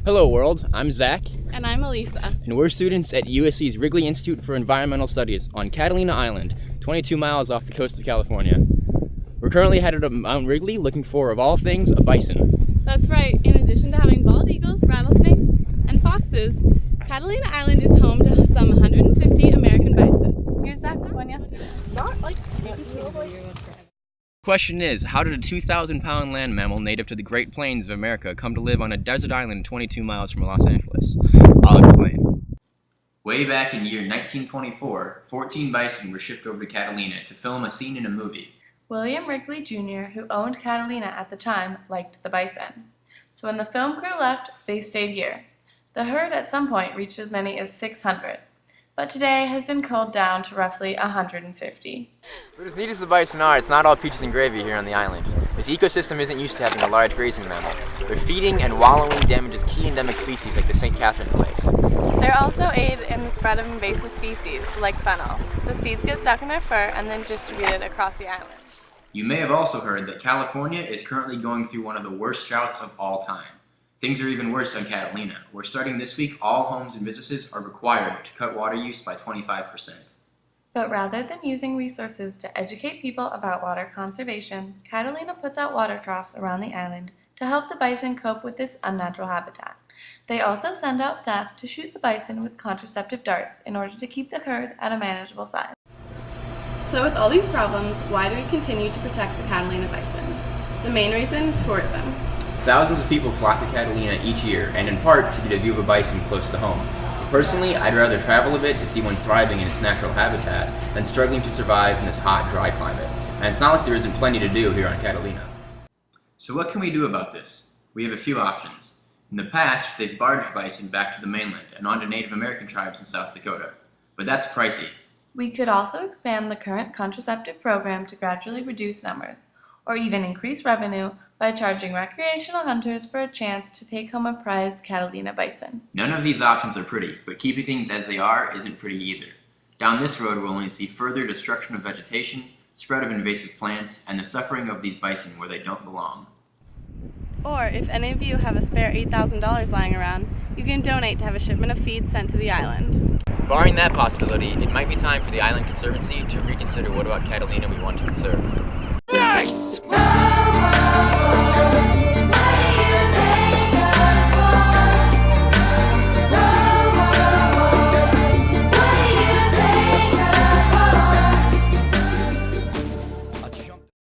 Hello world, I'm Zach. And I'm Elisa. And we're students at USC's Wrigley Institute for Environmental Studies on Catalina Island, 22 miles off the coast of California. We're currently headed to Mount Wrigley looking for, of all things, a bison. That's right. In addition to having bald eagles, rattlesnakes, and foxes, Catalina Island is home to some 150 American bison. Here's Zach with one yesterday. Question is, how did a 2,000-pound land mammal native to the Great Plains of America come to live on a desert island 22 miles from Los Angeles? I'll explain. Way back in year 1924, 14 bison were shipped over to Catalina to film a scene in a movie. William Wrigley Jr., who owned Catalina at the time, liked the bison. So when the film crew left, they stayed here. The herd at some point reached as many as 600, but today has been culled down to roughly 150. But as neat as the bison are, it's not all peaches and gravy here on the island. This ecosystem isn't used to having a large grazing mammal. Their feeding and wallowing damages key endemic species like the St. Catherine's lace. They also aid in the spread of invasive species like fennel. The seeds get stuck in their fur and then distributed across the island. You may have also heard that California is currently going through one of the worst droughts of all time. Things are even worse on Catalina, where starting this week, all homes and businesses are required to cut water use by 25%. But rather than using resources to educate people about water conservation, Catalina puts out water troughs around the island to help the bison cope with this unnatural habitat. They also send out staff to shoot the bison with contraceptive darts in order to keep the herd at a manageable size. So with all these problems, why do we continue to protect the Catalina bison? The main reason, tourism. Thousands of people flock to Catalina each year, and in part to get a view of a bison close to home. Personally, I'd rather travel a bit to see one thriving in its natural habitat than struggling to survive in this hot, dry climate. And it's not like there isn't plenty to do here on Catalina. So what can we do about this? We have a few options. In the past, they've barged bison back to the mainland and onto Native American tribes in South Dakota. But that's pricey. We could also expand the current contraceptive program to gradually reduce numbers, or even increase revenue by charging recreational hunters for a chance to take home a prized Catalina bison. None of these options are pretty, but keeping things as they are isn't pretty either. Down this road, we'll only see further destruction of vegetation, spread of invasive plants, and the suffering of these bison where they don't belong. Or if any of you have a spare $8,000 lying around, you can donate to have a shipment of feed sent to the island. Barring that possibility, it might be time for the Island Conservancy to reconsider what about Catalina we want to conserve.